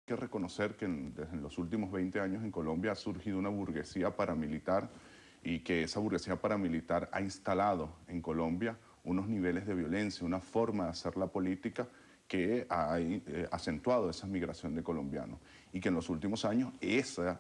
que reconocer que desde los últimos 20 años en Colombia ha surgido una burguesía paramilitar y que esa burguesía paramilitar ha instalado en Colombia unos niveles de violencia, una forma de hacer la política que ha acentuado esa migración de colombianos y que en los últimos años ese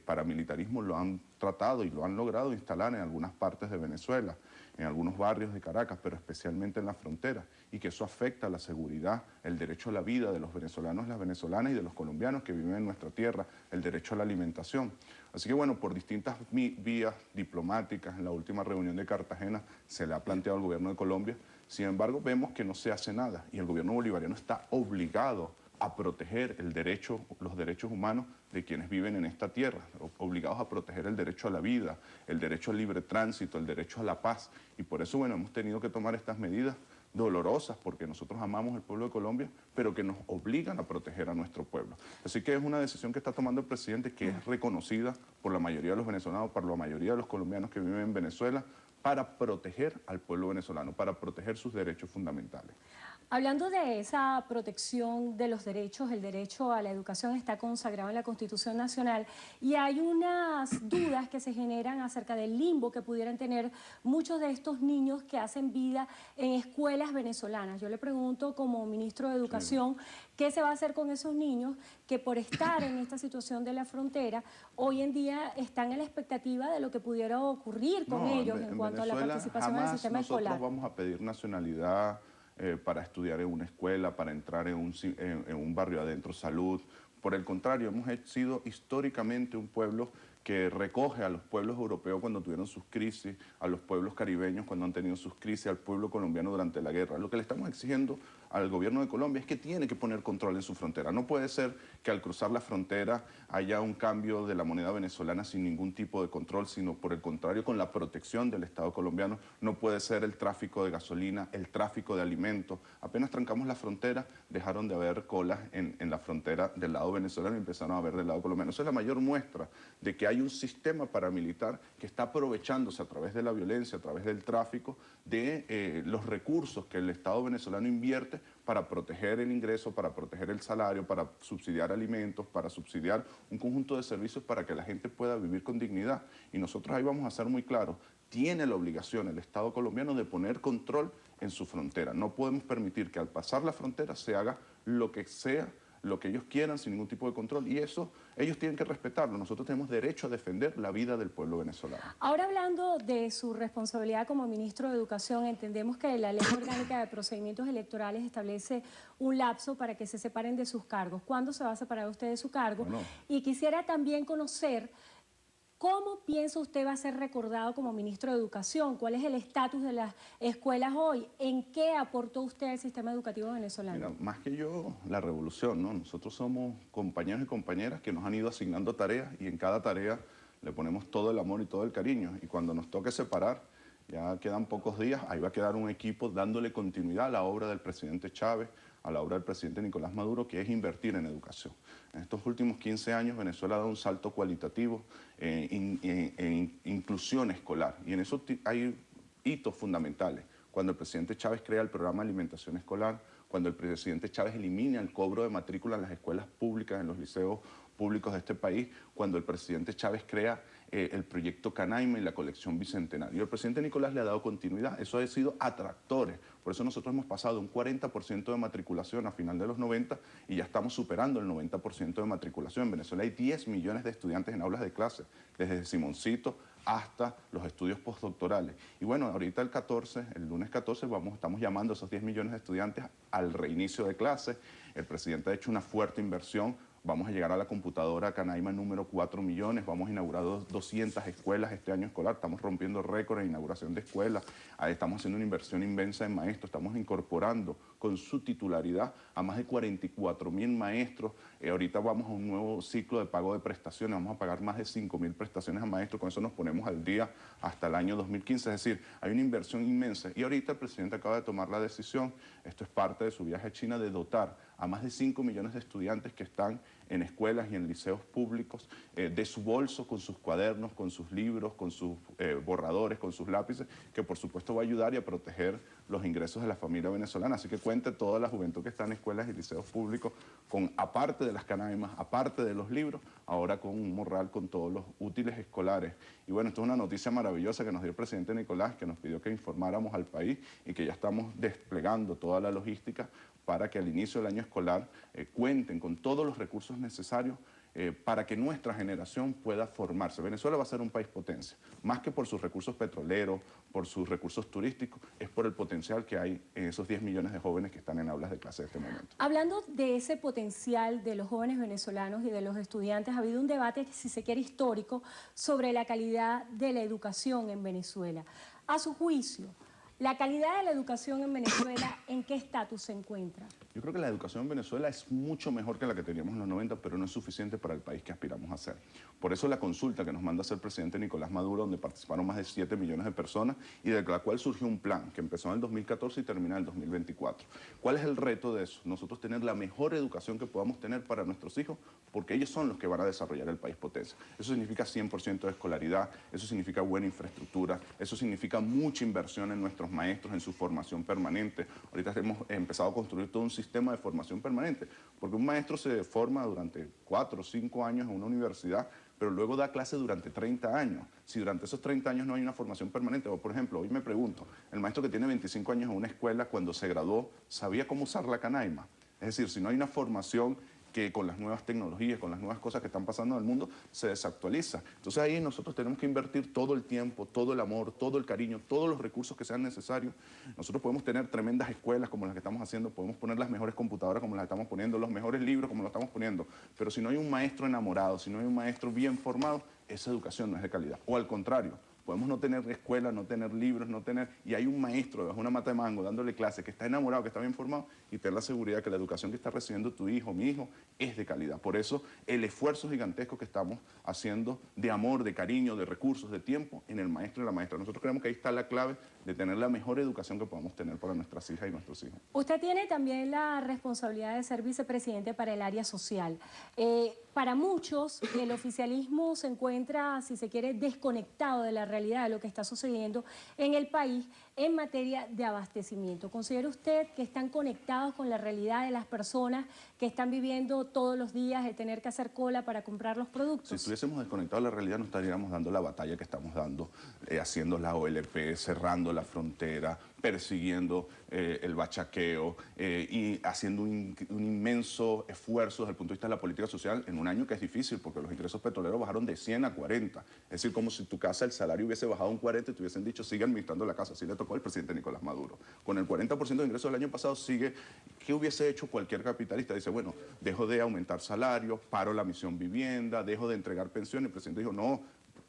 paramilitarismo lo han tratado y lo han logrado instalar en algunas partes de Venezuela, en algunos barrios de Caracas, pero especialmente en la frontera, y que eso afecta a la seguridad, el derecho a la vida de los venezolanos, las venezolanas y de los colombianos que viven en nuestra tierra, el derecho a la alimentación. Así que bueno, por distintas vías diplomáticas, en la última reunión de Cartagena se le ha planteado al gobierno de Colombia. Sin embargo, vemos que no se hace nada y el gobierno bolivariano está obligado a proteger los derechos humanos de quienes viven en esta tierra, obligados a proteger el derecho a la vida, el derecho al libre tránsito, el derecho a la paz. Y por eso, bueno, hemos tenido que tomar estas medidas dolorosas, porque nosotros amamos el pueblo de Colombia, pero que nos obligan a proteger a nuestro pueblo. Así que es una decisión que está tomando el presidente, que es reconocida por la mayoría de los venezolanos, por la mayoría de los colombianos que viven en Venezuela, para proteger al pueblo venezolano, para proteger sus derechos fundamentales. Hablando de esa protección de los derechos, el derecho a la educación está consagrado en la Constitución Nacional y hay unas dudas que se generan acerca del limbo que pudieran tener muchos de estos niños que hacen vida en escuelas venezolanas. Yo le pregunto como ministro de Educación, ¿qué se va a hacer con esos niños que por estar en esta situación de la frontera, hoy en día están en la expectativa de lo que pudiera ocurrir con ellos en cuanto a la participación en el sistema escolar? Nosotros vamos a pedir nacionalidad para estudiar en una escuela, para entrar en un barrio adentro, salud. Por el contrario, hemos sido históricamente un pueblo que recoge a los pueblos europeos cuando tuvieron sus crisis, a los pueblos caribeños cuando han tenido sus crisis, al pueblo colombiano durante la guerra. Lo que le estamos exigiendo al gobierno de Colombia es que tiene que poner control en su frontera. No puede ser que al cruzar la frontera haya un cambio de la moneda venezolana sin ningún tipo de control, sino por el contrario, con la protección del Estado colombiano. No puede ser el tráfico de gasolina, el tráfico de alimentos. Apenas trancamos la frontera, dejaron de haber colas en la frontera del lado venezolano y empezaron a haber del lado colombiano. Esa es la mayor muestra de que hay un sistema paramilitar que está aprovechándose a través de la violencia, a través del tráfico, de los recursos que el Estado venezolano invierte para proteger el ingreso, para proteger el salario, para subsidiar alimentos, para subsidiar un conjunto de servicios para que la gente pueda vivir con dignidad. Y nosotros ahí vamos a ser muy claros, tiene la obligación el Estado colombiano de poner control en su frontera. No podemos permitir que al pasar la frontera se haga lo que sea, lo que ellos quieran sin ningún tipo de control, y eso ellos tienen que respetarlo. Nosotros tenemos derecho a defender la vida del pueblo venezolano. Ahora, hablando de su responsabilidad como ministro de Educación, entendemos que la Ley Orgánica de Procedimientos Electorales establece un lapso para que se separen de sus cargos. ¿Cuándo se va a separar usted de su cargo? Bueno. Y quisiera también conocer ¿cómo piensa usted va a ser recordado como ministro de Educación? ¿Cuál es el estatus de las escuelas hoy? ¿En qué aportó usted al sistema educativo venezolano? Mira, más que yo, la revolución, ¿no? Nosotros somos compañeros y compañeras que nos han ido asignando tareas y en cada tarea le ponemos todo el amor y todo el cariño. Y cuando nos toque separar, ya quedan pocos días, ahí va a quedar un equipo dándole continuidad a la obra del presidente Chávez, a la obra del presidente Nicolás Maduro, que es invertir en educación. En estos últimos 15 años Venezuela ha dado un salto cualitativo en inclusión escolar, y en eso hay hitos fundamentales. Cuando el presidente Chávez crea el programa de alimentación escolar, cuando el presidente Chávez elimina el cobro de matrícula en las escuelas públicas, en los liceos públicos de este país, cuando el presidente Chávez crea el proyecto Canaima y la colección Bicentenario. El presidente Nicolás le ha dado continuidad, eso ha sido atractores. Por eso nosotros hemos pasado un 40% de matriculación a final de los 90 y ya estamos superando el 90% de matriculación. En Venezuela hay 10 millones de estudiantes en aulas de clase, desde Simoncito hasta los estudios postdoctorales. Y bueno, ahorita el lunes 14, estamos llamando a esos 10 millones de estudiantes al reinicio de clases. El presidente ha hecho una fuerte inversión. Vamos a llegar a la computadora Canaima número 4 millones, vamos a inaugurar 200 escuelas este año escolar, estamos rompiendo récords en inauguración de escuelas, estamos haciendo una inversión inmensa en maestros, estamos incorporando con su titularidad a más de 44.000 maestros. Ahorita vamos a un nuevo ciclo de pago de prestaciones, vamos a pagar más de 5.000 prestaciones a maestros, con eso nos ponemos al día hasta el año 2015, es decir, hay una inversión inmensa. Y ahorita el presidente acaba de tomar la decisión, esto es parte de su viaje a China, de dotar a más de 5 millones de estudiantes que están en escuelas y en liceos públicos, de su bolso, con sus cuadernos, con sus libros, con sus borradores, con sus lápices, que por supuesto va a ayudar y a proteger los ingresos de la familia venezolana. Así que cuente toda la juventud que está en escuelas y liceos públicos, con, aparte de las canaimas, aparte de los libros, ahora con un morral con todos los útiles escolares. Y bueno, esto es una noticia maravillosa que nos dio el presidente Nicolás, que nos pidió que informáramos al país y que ya estamos desplegando toda la logística para que al inicio del año escolar cuenten con todos los recursos necesarios para que nuestra generación pueda formarse. Venezuela va a ser un país potencia, más que por sus recursos petroleros, por sus recursos turísticos, es por el potencial que hay en esos 10 millones de jóvenes que están en aulas de clase en este momento. Hablando de ese potencial de los jóvenes venezolanos y de los estudiantes, ha habido un debate, si se quiere, histórico sobre la calidad de la educación en Venezuela. A su juicio, ¿la calidad de la educación en Venezuela en qué estatus se encuentra? Yo creo que la educación en Venezuela es mucho mejor que la que teníamos en los 90, pero no es suficiente para el país que aspiramos a ser. Por eso la consulta que nos manda a hacer el presidente Nicolás Maduro, donde participaron más de 7 millones de personas y de la cual surgió un plan que empezó en el 2014 y termina en el 2024. ¿Cuál es el reto de eso? Nosotros tener la mejor educación que podamos tener para nuestros hijos, porque ellos son los que van a desarrollar el país potencia. Eso significa 100% de escolaridad, eso significa buena infraestructura, eso significa mucha inversión en nuestros maestros, en su formación permanente. Ahorita hemos empezado a construir todo un sistema de formación permanente, porque un maestro se forma durante 4 o 5 años en una universidad, pero luego da clase durante 30 años. Si durante esos 30 años no hay una formación permanente, o por ejemplo, hoy me pregunto, el maestro que tiene 25 años en una escuela, cuando se graduó, ¿sabía cómo usar la canaima? Es decir, si no hay una formación que con las nuevas tecnologías, con las nuevas cosas que están pasando en el mundo, se desactualiza. Entonces ahí nosotros tenemos que invertir todo el tiempo, todo el amor, todo el cariño, todos los recursos que sean necesarios. Nosotros podemos tener tremendas escuelas como las que estamos haciendo, podemos poner las mejores computadoras como las estamos poniendo, los mejores libros como los estamos poniendo, pero si no hay un maestro enamorado, si no hay un maestro bien formado, esa educación no es de calidad. O al contrario, podemos no tener escuela, no tener libros, y hay un maestro bajo una mata de mango dándole clase que está enamorado, que está bien formado y tener la seguridad que la educación que está recibiendo tu hijo, mi hijo, es de calidad. Por eso el esfuerzo gigantesco que estamos haciendo de amor, de cariño, de recursos, de tiempo en el maestro y la maestra. Nosotros creemos que ahí está la clave de tener la mejor educación que podamos tener para nuestras hijas y nuestros hijos. Usted tiene también la responsabilidad de ser vicepresidente para el área social. Para muchos, el oficialismo se encuentra, si se quiere, desconectado de la realidad de lo que está sucediendo en el país en materia de abastecimiento. ¿Considera usted que están conectados con la realidad de las personas que están viviendo todos los días de tener que hacer cola para comprar los productos? Si estuviésemos desconectados de la realidad, no estaríamos dando la batalla que estamos dando, haciendo la OLP, cerrando la frontera, persiguiendo el bachaqueo y haciendo un inmenso esfuerzo desde el punto de vista de la política social en un año que es difícil porque los ingresos petroleros bajaron de 100 a 40. Es decir, como si tu casa, el salario hubiese bajado un 40 y te hubiesen dicho, sigue administrando la casa. Así le tocó al presidente Nicolás Maduro. Con el 40% de ingresos del año pasado sigue. ¿Qué hubiese hecho cualquier capitalista? Dice, bueno, dejo de aumentar salarios, paro la misión vivienda, dejo de entregar pensiones. El presidente dijo, no,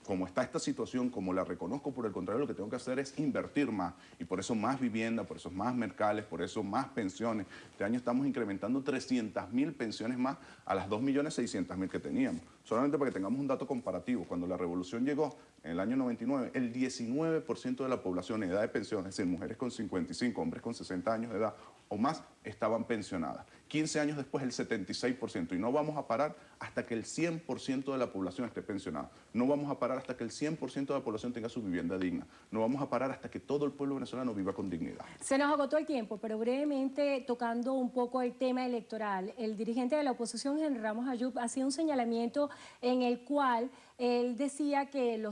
como está esta situación, como la reconozco, por el contrario, lo que tengo que hacer es invertir más. Y por eso más vivienda, por eso más mercales, por eso más pensiones. Este año estamos incrementando 300.000 pensiones más a las 2.600.000 que teníamos. Solamente para que tengamos un dato comparativo, cuando la revolución llegó en el año 99, el 19% de la población en edad de pensión, es decir, mujeres con 55, hombres con 60 años de edad o más, estaban pensionadas. 15 años después, el 76%. Y no vamos a parar hasta que el 100% de la población esté pensionada. No vamos a parar hasta que el 100% de la población tenga su vivienda digna. No vamos a parar hasta que todo el pueblo venezolano viva con dignidad. Se nos agotó el tiempo, pero brevemente tocando un poco el tema electoral. El dirigente de la oposición, Henry Ramos Ayub, hacía un señalamiento en el cual él decía que los